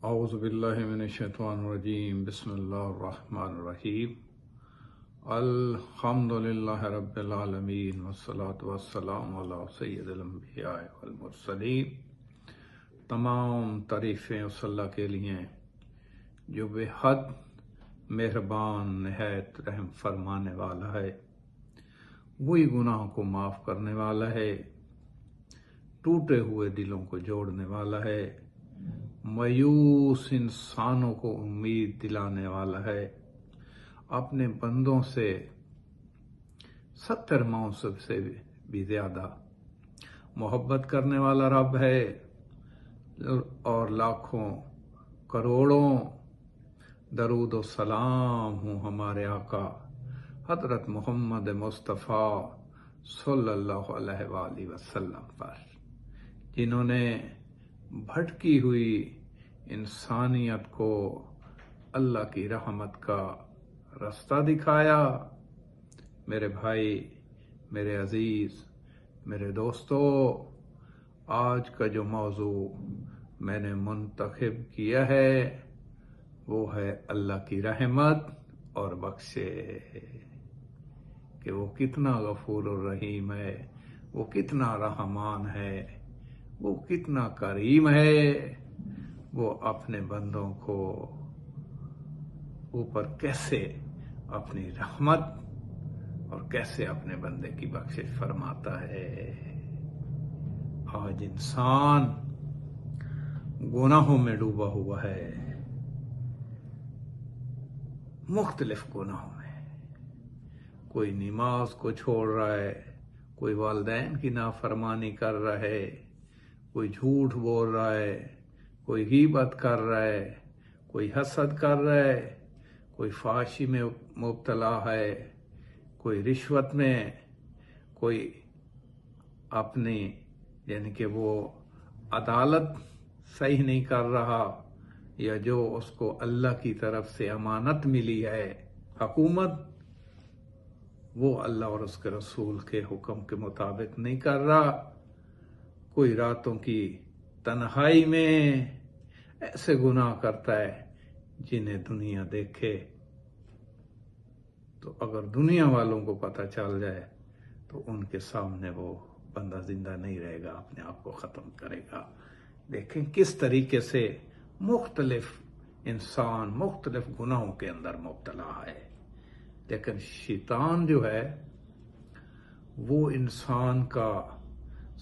اعوذ باللہ من الشیطان الرجیم بسم اللہ الرحمن الرحیم الحمد للہ رب العالمین والصلاة والسلام علی سید الانبیاء والمرسلین۔ تمام تعریفیں اس اللہ کے لیے جو بے حد مہربان نہایت رحم فرمانے والا ہے، وہی گناہوں کو معاف کرنے والا ہے، ٹوٹے ہوئے دلوں کو جوڑنے والا ہے، مایوس انسانوں کو امید دلانے والا ہے، اپنے بندوں سے 70 موسم سے بھی زیادہ محبت کرنے والا رب ہے، اور لاکھوں کروڑوں درود و سلام ہوں ہمارے آقا حضرت محمد مصطفیٰ صلی اللہ علیہ وآلہ وسلم پر، جنہوں نے بھٹکی ہوئی انسانیت کو اللہ کی رحمت کا رستہ دکھایا۔ میرے بھائی، میرے عزیز، میرے دوستو، آج کا جو موضوع میں نے منتخب کیا ہے وہ ہے اللہ کی رحمت اور بخشے، کہ وہ کتنا غفور الرحیم ہے، وہ کتنا رحمان ہے، وہ کتنا کریم ہے، وہ اپنے بندوں کو اوپر کیسے اپنی رحمت اور کیسے اپنے بندے کی بخشش فرماتا ہے۔ آج انسان گناہوں میں ڈوبا ہوا ہے، مختلف گناہوں میں، کوئی نماز کو چھوڑ رہا ہے، کوئی والدین کی نافرمانی کر رہا ہے، کوئی جھوٹ بول رہا ہے، کوئی غیبت کر رہا ہے، کوئی حسد کر رہا ہے، کوئی فحاشی میں مبتلا ہے، کوئی رشوت میں، کوئی اپنی یعنی کہ وہ عدالت صحیح نہیں کر رہا، یا جو اس کو اللہ کی طرف سے امانت ملی ہے حکومت، وہ اللہ اور اس کے رسول کے حکم کے مطابق نہیں کر رہا، کوئی راتوں کی تنہائی میں ایسے گناہ کرتا ہے جنہیں دنیا دیکھے تو اگر دنیا والوں کو پتہ چل جائے تو ان کے سامنے وہ بندہ زندہ نہیں رہے گا، اپنے آپ کو ختم کرے گا۔ دیکھیں کس طریقے سے مختلف انسان مختلف گناہوں کے اندر مبتلا ہے، لیکن شیطان جو ہے وہ انسان کا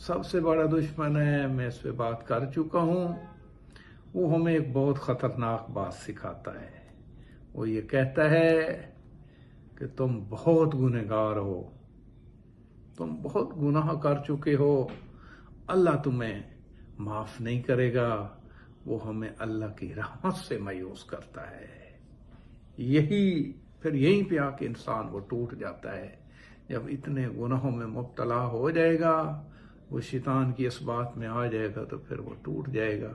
سب سے بڑا دشمن ہے۔ میں اس پہ بات کر چکا ہوں۔ وہ ہمیں ایک بہت خطرناک بات سکھاتا ہے، وہ یہ کہتا ہے کہ تم بہت گنہگار ہو، تم بہت گناہ کر چکے ہو، اللہ تمہیں معاف نہیں کرے گا۔ وہ ہمیں اللہ کی رحمت سے مایوس کرتا ہے۔ پھر یہیں پہ آ کے انسان وہ ٹوٹ جاتا ہے۔ جب اتنے گناہوں میں مبتلا ہو جائے گا، وہ شیطان کی اس بات میں آ جائے گا تو پھر وہ ٹوٹ جائے گا،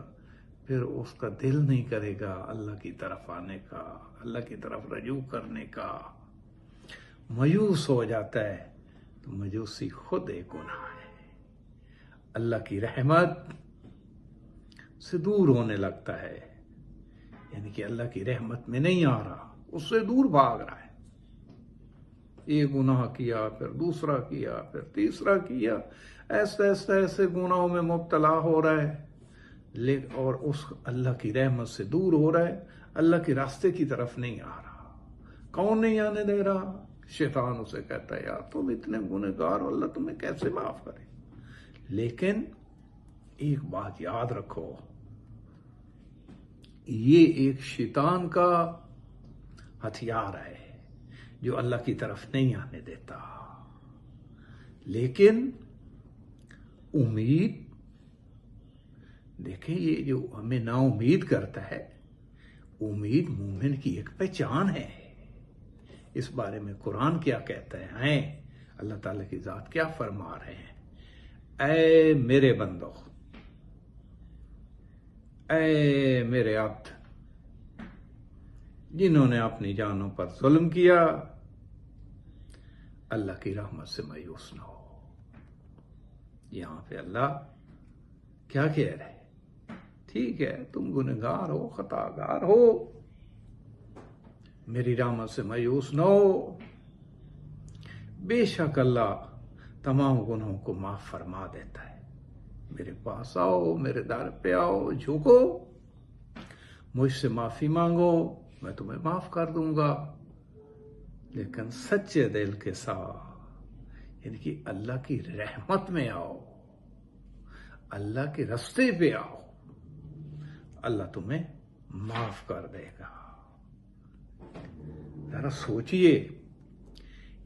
پھر اس کا دل نہیں کرے گا اللہ کی طرف آنے کا، اللہ کی طرف رجوع کرنے کا، مایوس ہو جاتا ہے۔ تو مایوسی خود ایک گناہ ہے، اللہ کی رحمت سے دور ہونے لگتا ہے، یعنی کہ اللہ کی رحمت میں نہیں آ رہا، اس سے دور بھاگ رہا ہے۔ ایک گناہ کیا، پھر دوسرا کیا، پھر تیسرا کیا، ایسے گناہوں میں مبتلا ہو رہا ہے، اور اس اللہ کی رحمت سے دور ہو رہا ہے، اللہ کے راستے کی طرف نہیں آ رہا۔ کون نہیں آنے دے رہا؟ شیطان اسے کہتا ہے یار تم اتنے گنہگار ہو، اللہ تمہیں کیسے معاف کرے؟ لیکن ایک بات یاد رکھو، یہ ایک شیطان کا ہتھیار ہے جو اللہ کی طرف نہیں آنے دیتا۔ لیکن امید، دیکھیں یہ جو ہمیں نا امید کرتا ہے، امید مومن کی ایک پہچان ہے۔ اس بارے میں قرآن کیا کہتا ہے، اللہ تعالیٰ کی ذات کیا فرما رہے ہیں؟ اے میرے بندو، اے میرے عبد جنہوں نے اپنی جانوں پر ظلم کیا، اللہ کی رحمت سے مایوس نہ ہو۔ یہاں پہ اللہ کیا کہہ رہے؟ ٹھیک ہے تم گنہگار ہو، خطا گار ہو، میری رحمت سے مایوس نہ ہو، بے شک اللہ تمام گناہوں کو معاف فرما دیتا ہے۔ میرے پاس آؤ، میرے در پہ آؤ، جھکو، مجھ سے معافی مانگو، میں تمہیں معاف کر دوں گا، لیکن سچے دل کے ساتھ، یعنی کہ اللہ کی رحمت میں آؤ، اللہ کے راستے پہ آؤ، اللہ تمہیں معاف کر دے گا۔ ذرا سوچئے،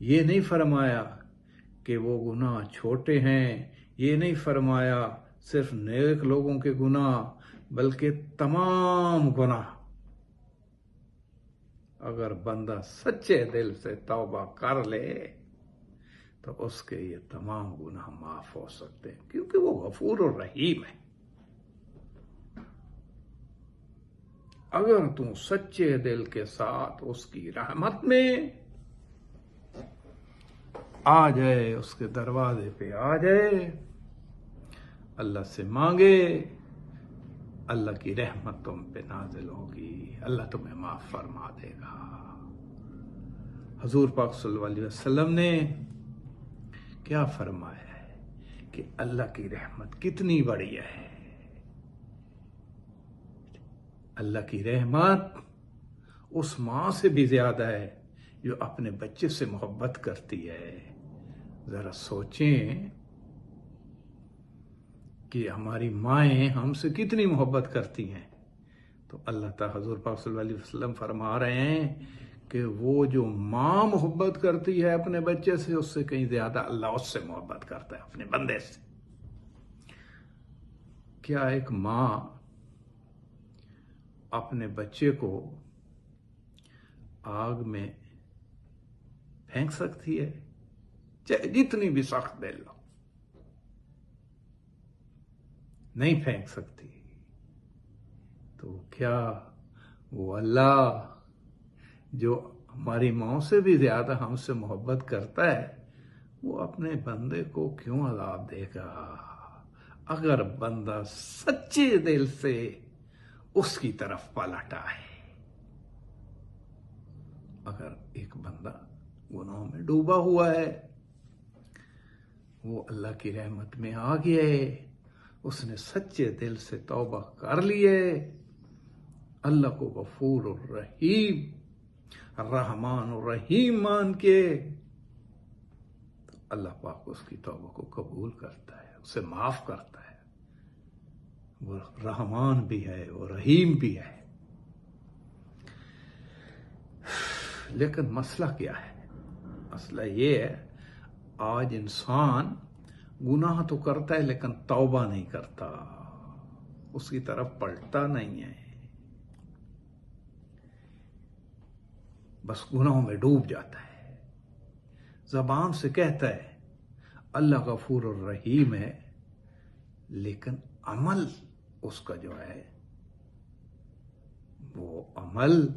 یہ نہیں فرمایا کہ وہ گناہ چھوٹے ہیں، یہ نہیں فرمایا صرف نیک لوگوں کے گناہ، بلکہ تمام گناہ اگر بندہ سچے دل سے توبہ کر لے تو اس کے یہ تمام گناہ معاف ہو سکتے ہیں، کیونکہ وہ غفور الرحیم ہے۔ اگر تم سچے دل کے ساتھ اس کی رحمت میں آ جائے، اس کے دروازے پہ آ جائے، اللہ سے مانگے، اللہ کی رحمت تم پہ نازل ہوگی، اللہ تمہیں معاف فرما دے گا۔ حضور پاک صلی اللہ علیہ وسلم نے کیا فرمایا ہے کہ اللہ کی رحمت کتنی بڑی ہے۔ اللہ کی رحمت اس ماں سے بھی زیادہ ہے جو اپنے بچے سے محبت کرتی ہے۔ ذرا سوچیں کہ ہماری مائیں ہم سے کتنی محبت کرتی ہیں، تو اللہ تعالیٰ حضور پاک صلی اللہ علیہ وسلم فرما رہے ہیں کہ وہ جو ماں محبت کرتی ہے اپنے بچے سے، اس سے کہیں زیادہ اللہ اس سے محبت کرتا ہے، اپنے بندے سے۔ کیا ایک ماں اپنے بچے کو آگ میں پھینک سکتی ہے؟ چاہے جتنی بھی سخت دل ہو، نہیں پھینک سکتی۔ تو کیا وہ اللہ جو ہماری ماں سے بھی زیادہ ہم سے محبت کرتا ہے، وہ اپنے بندے کو کیوں عذاب دے گا؟ اگر بندہ سچے دل سے اس کی طرف پلٹ آئے۔ اگر ایک بندہ گناہوں میں ڈوبا ہوا ہے، وہ اللہ کی رحمت میں آ گیا ہے، اس نے سچے دل سے توبہ کر لی ہے، اللہ کو غفور الرحیم، رحمان الرحیم مان کے، تو اللہ پاک اس کی توبہ کو قبول کرتا ہے، اسے معاف کرتا ہے۔ وہ رحمان بھی ہے، وہ رحیم بھی ہے۔ لیکن مسئلہ کیا ہے؟ مسئلہ یہ ہے، آج انسان گناہ تو کرتا ہے لیکن توبہ نہیں کرتا، اس کی طرف پلٹتا نہیں ہے، بس گناہوں میں ڈوب جاتا ہے، زبان سے کہتا ہے اللہ غفور الرحیم ہے، لیکن عمل اس کا جو ہے وہ عمل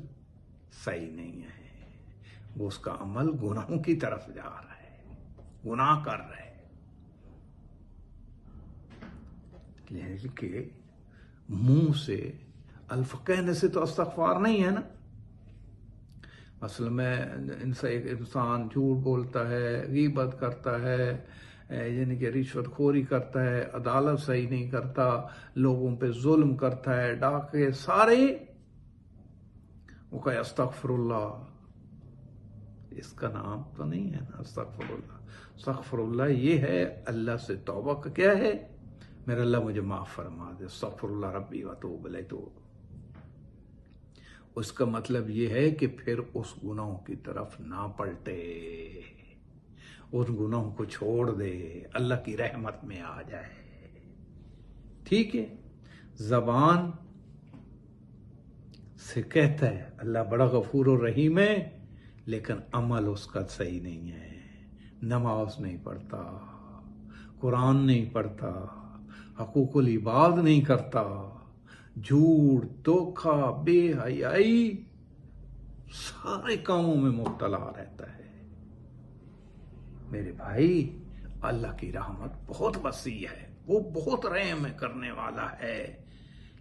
صحیح نہیں ہے، وہ اس کا عمل گناہوں کی طرف جا رہا ہے، گناہ کر رہا ہے۔ لیکن کہ منہ سے الف کہنے سے تو استغفار نہیں ہے نا۔ مثلا میں ان سے ایک انسان جھوٹ بولتا ہے، غیبت کرتا ہے، یعنی کہ رشوت خوری کرتا ہے، عدالت صحیح نہیں کرتا، لوگوں پہ ظلم کرتا ہے، ڈاکے سارے، وہ کہے استغفر اللہ، اس کا نام تو نہیں ہے نا استغفر اللہ۔ استغفر اللہ یہ ہے اللہ سے توبہ کا کیا ہے، میرا اللہ مجھے معاف فرما دے، استغفر اللہ ربی واتوب الیہ۔ تو اس کا مطلب یہ ہے کہ پھر اس گناہوں کی طرف نہ پلٹے، ان گناہوں کو چھوڑ دے، اللہ کی رحمت میں آ جائے۔ ٹھیک ہے، زبان سے کہتا ہے اللہ بڑا غفور الرحیم ہے، لیکن عمل اس کا صحیح نہیں ہے، نماز نہیں پڑھتا، قرآن نہیں پڑھتا، حقوق العباد نہیں کرتا، جھوٹ، دھوکہ، بے حیائی، سارے کاموں میں مبتلا رہتا ہے۔ میرے بھائی، اللہ کی رحمت بہت وسیع ہے، وہ بہت رحم کرنے والا ہے،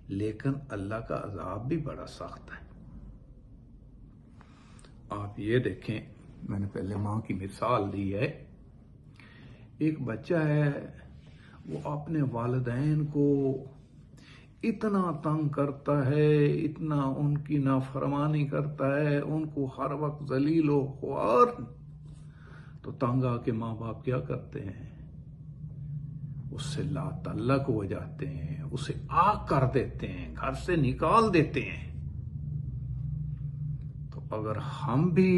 لیکن اللہ کا عذاب بھی بڑا سخت ہے۔ آپ یہ دیکھیں، میں نے پہلے ماں کی مثال دی ہے، ایک بچہ ہے وہ اپنے والدین کو اتنا تنگ کرتا ہے، اتنا ان کی نافرمانی کرتا ہے، ان کو ہر وقت ذلیل و خوار، تو تنگ آ کے ماں باپ کیا کرتے ہیں؟ اس سے لا تعلق ہو جاتے ہیں، اسے آگ کر دیتے ہیں، گھر سے نکال دیتے ہیں۔ تو اگر ہم بھی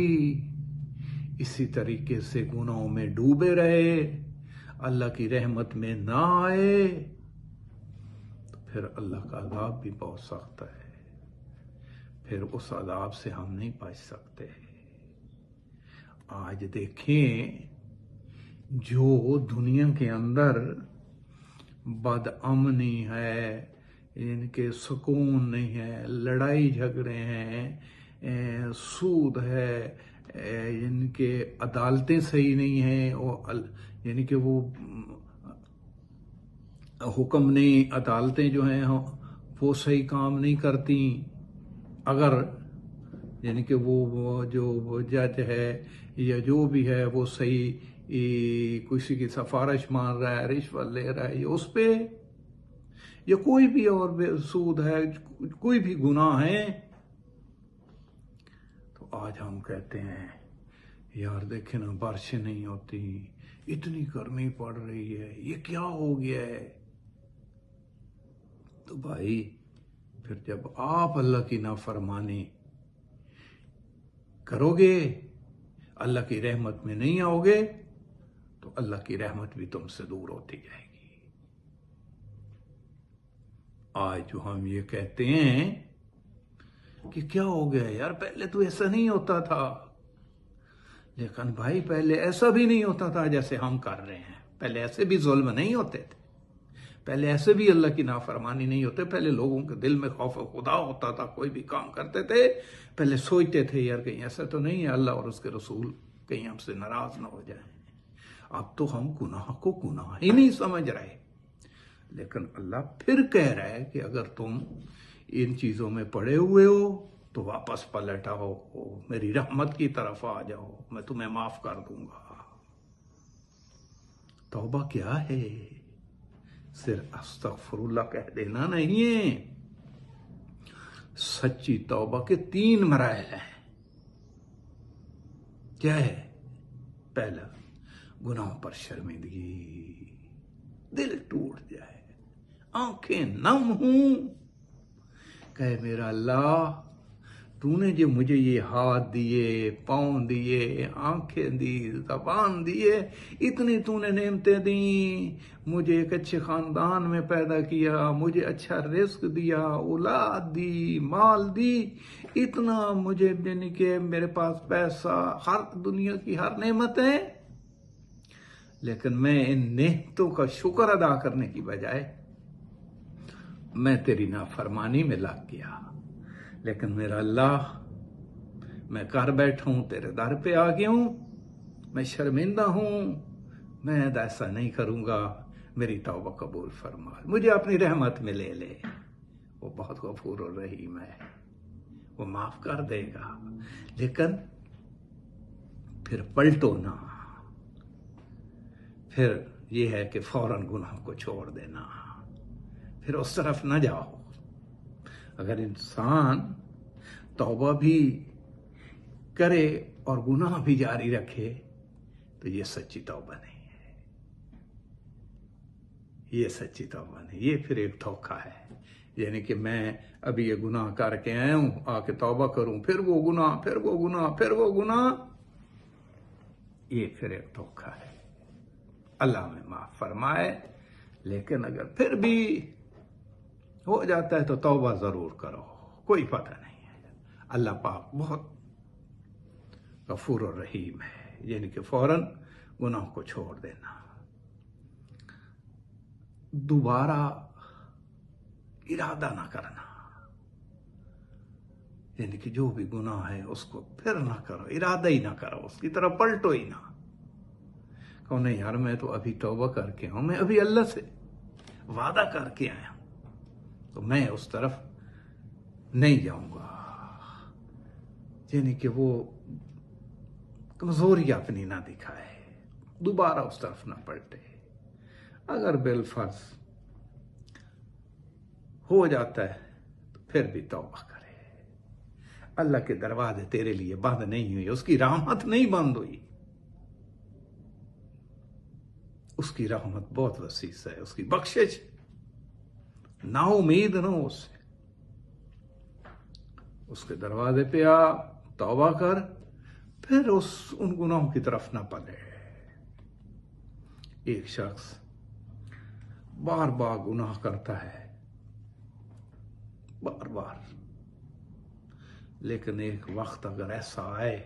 اسی طریقے سے گناہوں میں ڈوبے رہے، اللہ کی رحمت میں نہ آئے، تو پھر اللہ کا عذاب بھی بہت سخت ہے، پھر اس عذاب سے ہم نہیں بچ سکتے۔ آج دیکھیں، جو دنیا کے اندر بد امنی ہے، ان کے سکون نہیں ہے، لڑائی جھگڑے ہیں، سود ہے، ان کے عدالتیں صحیح نہیں ہیں، یعنی کہ وہ حکمنی عدالتیں جو ہیں وہ صحیح کام نہیں کرتی، اگر یعنی کہ وہ جو جج ہے یا جو بھی ہے وہ صحیح کسی کی سفارش مان رہا ہے، رشوت لے رہا ہے، یا اس پہ یا کوئی بھی اور سود ہے، کوئی بھی گناہ ہے، تو آج ہم کہتے ہیں یار دیکھیں نا، بارشیں نہیں ہوتی، اتنی گرمی پڑ رہی ہے، یہ کیا ہو گیا ہے؟ تو بھائی پھر جب آپ اللہ کی نافرمانی کرو گے، اللہ کی رحمت میں نہیں آؤ گے، تو اللہ کی رحمت بھی تم سے دور ہوتی جائے گی۔ آج جو ہم یہ کہتے ہیں کہ کیا ہو گیا یار، پہلے تو ایسا نہیں ہوتا تھا، لیکن بھائی پہلے ایسا بھی نہیں ہوتا تھا جیسے ہم کر رہے ہیں، پہلے ایسے بھی ظلم نہیں ہوتے تھے، پہلے ایسے بھی اللہ کی نافرمانی نہیں ہوتے، پہلے لوگوں کے دل میں خوف خدا ہوتا تھا، کوئی بھی کام کرتے تھے پہلے سوچتے تھے یار کہیں ایسا تو نہیں ہے اللہ اور اس کے رسول کہیں ہم سے ناراض نہ ہو جائیں۔ اب تو ہم گناہ کو گناہ ہی نہیں سمجھ رہے، لیکن اللہ پھر کہہ رہا ہے کہ اگر تم ان چیزوں میں پڑے ہوئے ہو تو واپس پلٹ آؤ، میری رحمت کی طرف آ جاؤ، میں تمہیں معاف کر دوں گا۔ توبہ کیا ہے؟ صرف استغفر اللہ کہہ دینا نہیں ہے، سچی توبہ کے 3 مراحل ہیں۔ کیا ہے؟ پہلا، گناہوں پر شرمندگی، دل ٹوٹ جائے، آنکھیں نم ہوں، کہے میرا اللہ تو نے جو مجھے یہ ہاتھ دیے، پاؤں دیے، آنکھیں دی، زبان دیے، اتنی تو نے نعمتیں دیں، مجھے ایک اچھے خاندان میں پیدا کیا، مجھے اچھا رزق دیا، اولاد دی، مال دی، اتنا مجھے یعنی کہ میرے پاس پیسہ، ہر دنیا کی ہر نعمت ہے، لیکن میں ان نعمتوں کا شکر ادا کرنے کی بجائے میں تیری نافرمانی میں لگ گیا۔ لیکن میرا اللہ، میں گھر بیٹھا ہوں، تیرے در پہ آ گیا ہوں، میں شرمندہ ہوں، میں ایسا نہیں کروں گا، میری توبہ قبول فرما، مجھے اپنی رحمت میں لے لے۔ وہ بہت غفور الرحیم ہے، وہ معاف کر دے گا، لیکن پھر پلٹو نہ، پھر یہ ہے کہ فوراً گناہ کو چھوڑ دینا، پھر اس طرف نہ جاؤ۔ اگر انسان توبہ بھی کرے اور گناہ بھی جاری رکھے تو یہ سچی توبہ نہیں ہے، یہ سچی توبہ نہیں، یہ پھر ایک دھوکہ ہے۔ یعنی کہ میں ابھی یہ گناہ کر کے آیا ہوں، آ کے توبہ کروں، پھر وہ گناہ، پھر وہ گناہ، پھر وہ گناہ، یہ پھر ایک دھوکہ ہے۔ اللہ میں معاف فرمائے، لیکن اگر پھر بھی ہو جاتا ہے تو توبہ ضرور کرو، کوئی پتہ نہیں ہے۔ اللہ پاک بہت غفور الرحیم ہے، یعنی کہ فوراً گناہ کو چھوڑ دینا، دوبارہ ارادہ نہ کرنا، یعنی کہ جو بھی گناہ ہے اس کو پھر نہ کرو، ارادہ ہی نہ کرو، اس کی طرف پلٹو ہی نہ، کہو نہیں یار میں تو ابھی توبہ کر کے ہوں، میں ابھی اللہ سے وعدہ کر کے آیا ہوں تو میں اس طرف نہیں جاؤں گا، یعنی کہ وہ کمزوری اپنی نہ دکھائے، دوبارہ اس طرف نہ پلٹے۔ اگر بالفرض ہو جاتا ہے تو پھر بھی توبہ کرے۔ اللہ کے دروازے تیرے لیے بند نہیں ہوئی، اس کی رحمت نہیں بند ہوئی، اس کی رحمت بہت وسیع ہے، اس کی بخشش، نا امید نہ ہو اس سے، اس کے دروازے پہ آ، توبہ کر، پھر ان گناہوں کی طرف نہ پلے۔ ایک شخص بار بار گناہ کرتا ہے، بار بار، لیکن ایک وقت اگر ایسا آئے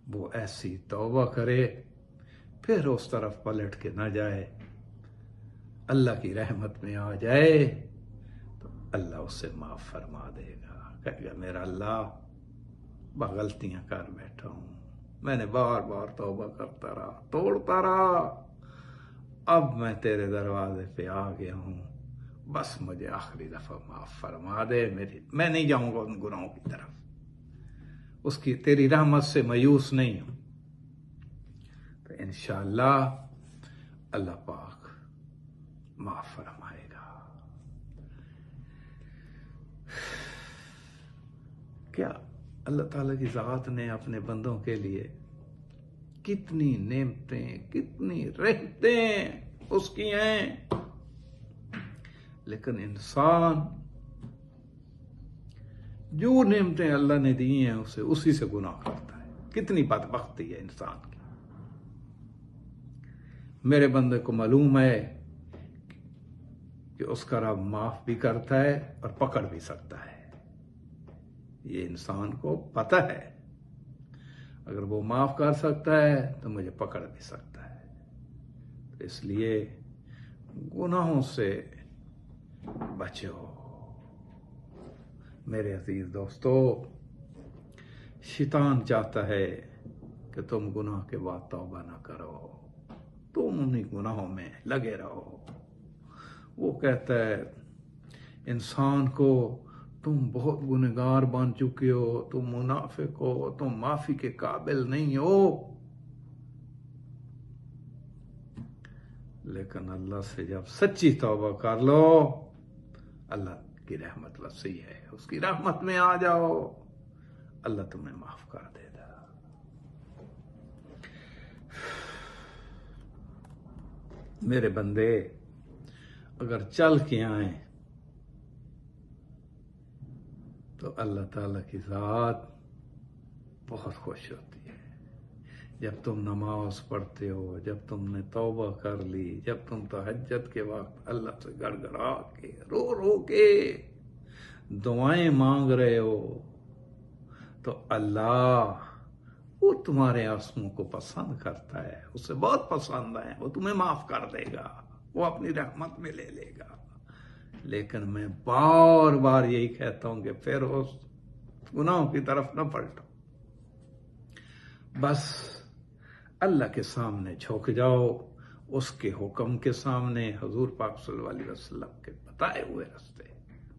وہ ایسی توبہ کرے، پھر اس طرف پلٹ کے نہ جائے، اللہ کی رحمت میں آ جائے، تو اللہ اسے معاف فرما دے گا۔ کہے گا میرا اللہ، غلطیاں کر بیٹھا ہوں، میں نے بار بار توبہ کرتا رہا، توڑتا رہا، اب میں تیرے دروازے پہ آ گیا ہوں، بس مجھے آخری دفعہ معاف فرما دے، میں نہیں جاؤں گا ان گناہوں کی طرف، اس کی تیری رحمت سے مایوس نہیں ہوں۔ تو انشاءاللہ اللہ پاک معاف فرمائے گا۔ کیا اللہ تعالیٰ کی ذات نے اپنے بندوں کے لیے کتنی نعمتیں، کتنی رحمتیں اس کی ہیں، لیکن انسان جو نعمتیں اللہ نے دی ہیں اسے اسی سے گناہ کرتا ہے۔ کتنی بدبختی ہے انسان کی۔ میرے بندے کو معلوم ہے کہ اس کا رب معاف بھی کرتا ہے اور پکڑ بھی سکتا ہے، یہ انسان کو پتہ ہے، اگر وہ معاف کر سکتا ہے تو مجھے پکڑ بھی سکتا ہے۔ اس لیے گناہوں سے بچو میرے عزیز دوستو۔ شیطان چاہتا ہے کہ تم گناہ کے بعد توبہ نہ کرو، تم انہی گناہوں میں لگے رہو۔ وہ کہتا ہے انسان کو تم بہت گنہگار بن چکے ہو، تم منافق ہو، تم معافی کے قابل نہیں ہو، لیکن اللہ سے جب سچی توبہ کر لو، اللہ کی رحمت وسیع ہے، اس کی رحمت میں آ جاؤ، اللہ تمہیں معاف کر دے گا۔ میرے بندے اگر چل کے آئیں تو اللہ تعالیٰ کی ذات بہت خوش ہوتی ہے۔ جب تم نماز پڑھتے ہو، جب تم نے توبہ کر لی، جب تم تہجد کے وقت اللہ سے گڑ گڑا کے، رو رو کے دعائیں مانگ رہے ہو، تو اللہ وہ تمہارے آنسوؤں کو پسند کرتا ہے، اسے بہت پسند ہے، وہ تمہیں معاف کر دے گا، وہ اپنی رحمت میں لے لے گا۔ لیکن میں بار بار یہی کہتا ہوں کہ پھر اس گناہوں کی طرف نہ پلٹو، بس اللہ کے سامنے جھک جاؤ، اس کے حکم کے سامنے، حضور پاک صلی اللہ علیہ وسلم کے بتائے ہوئے راستے،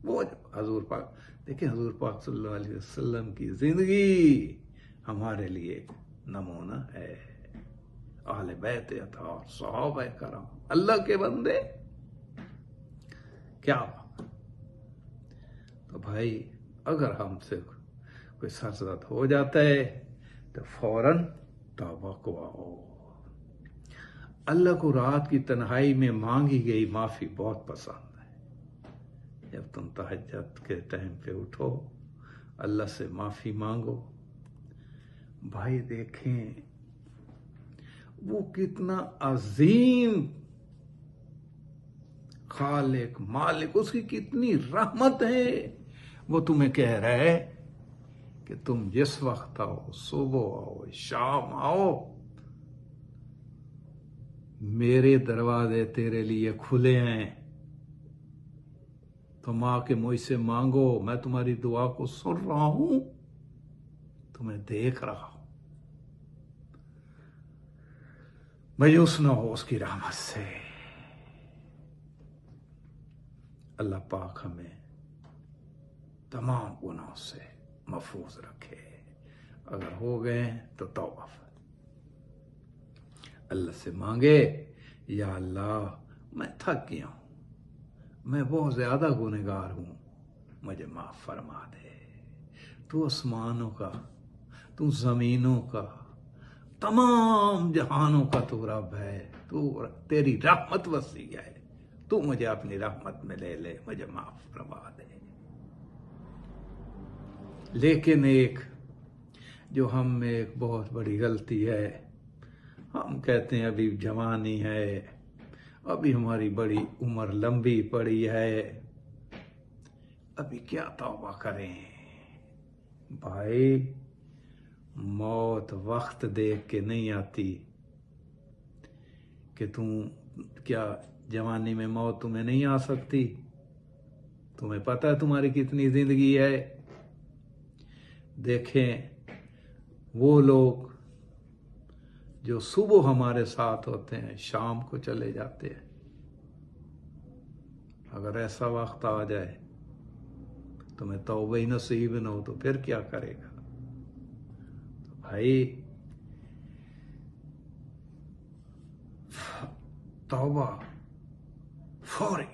وہ حضور پاک دیکھیں، حضور پاک صلی اللہ علیہ وسلم کی زندگی ہمارے لیے نمونہ ہے، اہل بیت اطہار، صحابہ کرام، اللہ کے بندے، کیا تو بھائی اگر ہم سے کوئی سرزد ہو جاتا ہے تو فوراً توبہ کو آؤ۔ اللہ کو رات کی تنہائی میں مانگی گئی معافی بہت پسند ہے۔ جب تم تہجد کے ٹائم پہ اٹھو، اللہ سے معافی مانگو۔ بھائی دیکھیں وہ کتنا عظیم خالق، مالک، اس کی کتنی رحمت ہے، وہ تمہیں کہہ رہا ہے کہ تم جس وقت آؤ، صبح آؤ، شام آؤ، میرے دروازے تیرے لیے کھلے ہیں، تم آ کے مجھ سے مانگو، میں تمہاری دعا کو سن رہا ہوں، تمہیں دیکھ رہا ہوں۔ مایوس نہ ہو اس کی رحمت سے، اللہ پاک ہمیں تمام گناہوں سے محفوظ رکھے. اگر ہو گئے تو توبہ اللہ سے مانگے، یا اللہ میں تھک گیا ہوں، میں بہت زیادہ گنہگار ہوں، مجھے معاف فرما دے. تو آسمانوں کا، تو زمینوں کا، تمام جہانوں کا تو رب ہے، تو تیری رحمت وسیع ہے، تو مجھے اپنی رحمت میں لے لے، مجھے معاف فرما دے. لیکن ایک جو ہم میں ایک بہت بڑی غلطی ہے، ہم کہتے ہیں ابھی جوانی ہے، ابھی ہماری بڑی عمر لمبی پڑی ہے، ابھی کیا توبہ کریں. بھائی موت وقت دیکھ کے نہیں آتی کہ تم کیا جوانی میں موت تمہیں نہیں آ سکتی؟ تمہیں پتہ ہے تمہاری کتنی زندگی ہے. دیکھیں وہ لوگ جو صبح ہمارے ساتھ ہوتے ہیں شام کو چلے جاتے ہیں. اگر ایسا وقت آ جائے تمہیں توبہ ہی نصیب نہ ہو تو پھر کیا کرے گا؟ تو بھائی توبہ فوری.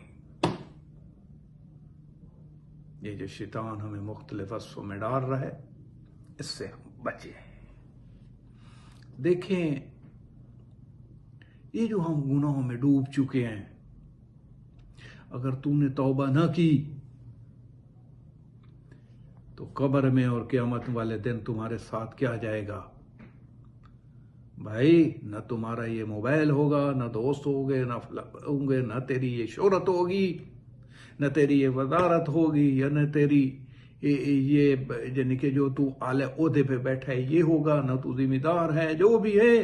یہ جو شیطان ہمیں مختلف وصفوں میں ڈال رہا ہے، اس سے ہم بچیں. دیکھیں یہ جو ہم گناہوں میں ڈوب چکے ہیں، اگر تو نے توبہ نہ کی تو قبر میں اور قیامت والے دن تمہارے ساتھ کیا جائے گا؟ بھائی نہ تمہارا یہ موبائل ہوگا، نہ دوست ہوگے، نہ ہوں گے، نہ تیری یہ شہرت ہوگی، نہ تیری یہ وزارت ہوگی، یا نہ تیری یہ یعنی کہ جو تو اعلی عہدے پہ بیٹھا ہے یہ ہوگا، نہ تو ذمہ دار ہے جو بھی ہے.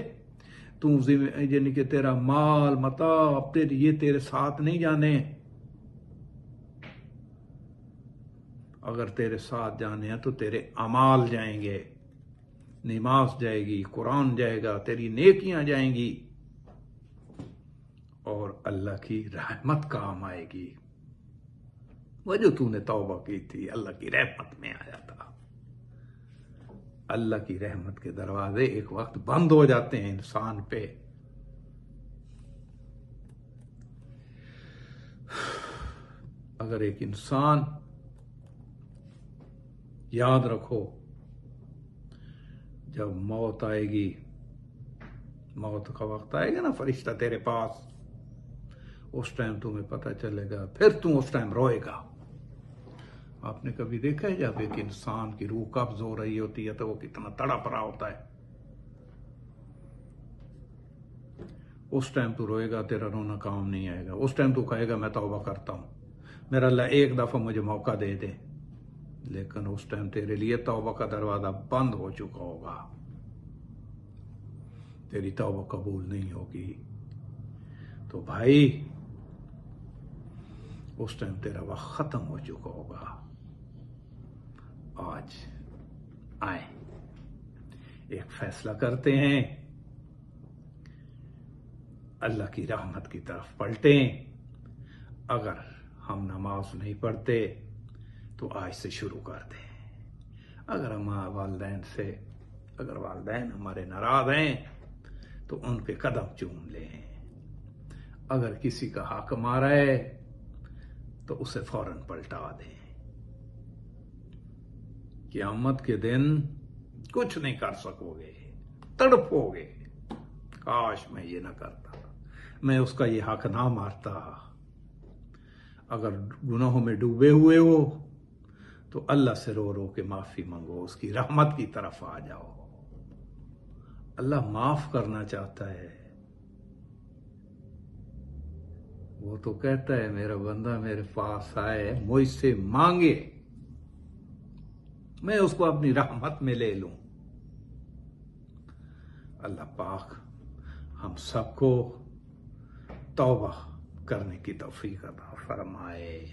تو یعنی کہ تیرا مال متاع یہ تیرے ساتھ نہیں جانے. اگر تیرے ساتھ جانے ہیں تو تیرے اعمال جائیں گے، نماز جائے گی، قرآن جائے گا، تیری نیکیاں جائیں گی، اور اللہ کی رحمت کام آئے گی. وہ جو تو نے توبہ کی تھی اللہ کی رحمت میں آیا تھا. اللہ کی رحمت کے دروازے ایک وقت بند ہو جاتے ہیں انسان پہ. اگر ایک انسان، یاد رکھو جب موت آئے گی، موت کا وقت آئے گا نا، فرشتہ تیرے پاس، اس ٹائم تمہیں پتہ چلے گا، پھر تم اس ٹائم روئے گا. آپ نے کبھی دیکھا ہے جب ایک انسان کی روح قبض ہو رہی ہوتی ہے تو وہ کتنا تڑپ رہا ہوتا ہے؟ اس ٹائم تو روئے گا، تیرا رونا کام نہیں آئے گا. اس ٹائم تو کہے گا میں توبہ کرتا ہوں، میرا اللہ ایک دفعہ مجھے موقع دے دے. لیکن اس ٹائم تیرے لیے توبہ کا دروازہ بند ہو چکا ہوگا، تیری توبہ قبول نہیں ہوگی. تو بھائی اس ٹائم تیرا وقت ختم ہو چکا ہوگا. آج آئیں ایک فیصلہ کرتے ہیں، اللہ کی رحمت کی طرف پلٹیں. اگر ہم نماز نہیں پڑھتے تو آج سے شروع کر دیں. اگر والدین ہمارے ناراض ہیں تو ان پہ قدم چوم لیں. اگر کسی کا حق مارا ہے تو اسے فوراً پلٹا دیں. قیامت کے دن کچھ نہیں کر سکو گے، تڑپو گے، کاش میں یہ نہ کرتا، میں اس کا یہ حق نہ مارتا. اگر گناہوں میں ڈوبے ہوئے ہو تو اللہ سے رو رو کے معافی مانگو، اس کی رحمت کی طرف آ جاؤ. اللہ معاف کرنا چاہتا ہے. وہ تو کہتا ہے میرا بندہ میرے پاس آئے، مجھ سے مانگے، میں اس کو اپنی رحمت میں لے لوں. اللہ پاک ہم سب کو توبہ کرنے کی توفیق عطا فرمائے.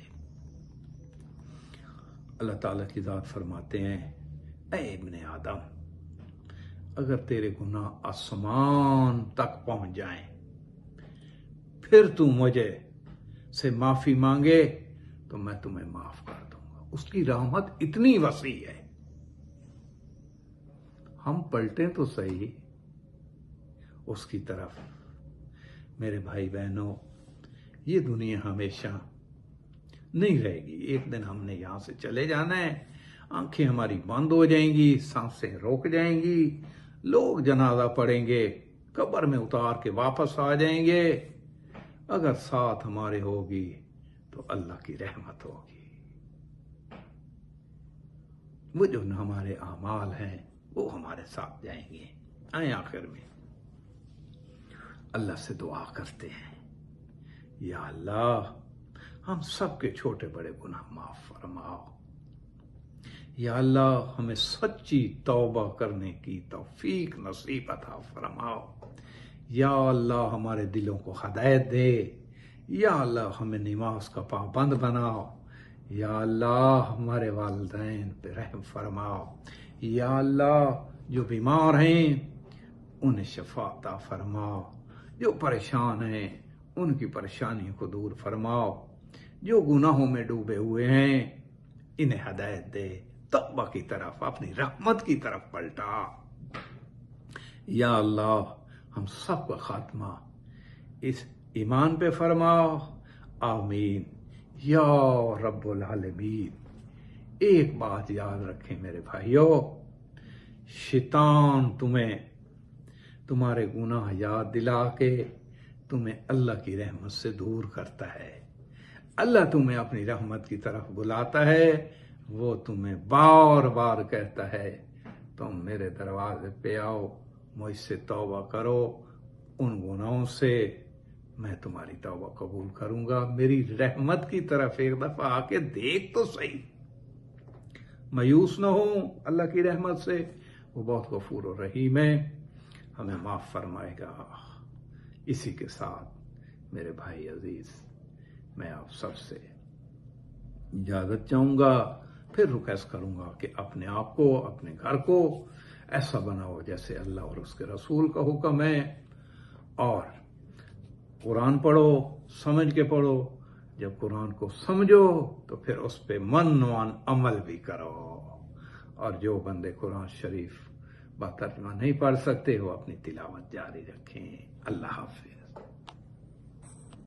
اللہ تعالیٰ کی ذات فرماتے ہیں، اے ابن آدم، اگر تیرے گناہ آسمان تک پہنچ جائیں، پھر تو مجھے سے معافی مانگے تو میں تمہیں معاف کر دوں گا. اس کی رحمت اتنی وسیع ہے. ہم پلٹیں تو صحیح اس کی طرف. میرے بھائی بہنوں، یہ دنیا ہمیشہ نہیں رہے گی. ایک دن ہم نے یہاں سے چلے جانا ہے. آنکھیں ہماری بند ہو جائیں گی، سانسیں روک جائیں گی، لوگ جنازہ پڑھیں گے، قبر میں اتار کے واپس آ جائیں گے. اگر ساتھ ہمارے ہوگی تو اللہ کی رحمت ہوگی. وہ جو ہمارے اعمال ہیں وہ ہمارے ساتھ جائیں گے. آئیں آخر میں اللہ سے دعا کرتے ہیں، یا اللہ ہم سب کے چھوٹے بڑے گناہ معاف فرماؤ. یا اللہ ہمیں سچی توبہ کرنے کی توفیق نصیب عطا فرماؤ. یا اللہ ہمارے دلوں کو ہدایت دے. یا اللہ ہمیں نماز کا پابند بناؤ. یا اللہ ہمارے والدین پہ رحم فرماؤ. یا اللہ جو بیمار ہیں انہیں شفا عطا فرماؤ. جو پریشان ہیں ان کی پریشانی کو دور فرماؤ. جو گناہوں میں ڈوبے ہوئے ہیں انہیں ہدایت دے، توبہ کی طرف، اپنی رحمت کی طرف پلٹا. یا اللہ ہم سب کا خاتمہ اس ایمان پہ فرماؤ. آمین یا رب العالمین. ایک بات یاد رکھیں میرے بھائیوں، شیطان تمہیں تمہارے گناہ یاد دلا کے تمہیں اللہ کی رحمت سے دور کرتا ہے. اللہ تمہیں اپنی رحمت کی طرف بلاتا ہے. وہ تمہیں بار بار کہتا ہے تم میرے دروازے پہ آؤ، مجھ سے توبہ کرو. ان گناہوں سے میں تمہاری توبہ قبول کروں گا. میری رحمت کی طرف ایک دفعہ آ کے دیکھ تو صحیح. مایوس نہ ہو اللہ کی رحمت سے. وہ بہت غفور و رحیم ہے، ہمیں معاف فرمائے گا. اسی کے ساتھ میرے بھائی عزیز، میں آپ سب سے اجازت چاہوں گا. پھر ریکویسٹ کروں گا کہ اپنے آپ کو، اپنے گھر کو ایسا بناؤ جیسے اللہ اور اس کے رسول کا حکم ہے. اور قرآن پڑھو، سمجھ کے پڑھو. جب قرآن کو سمجھو تو پھر اس پہ من عمل بھی کرو. اور جو بندے قرآن شریف با ترجمہ نہیں پڑھ سکتے وہ اپنی تلاوت جاری رکھیں. اللہ حافظ.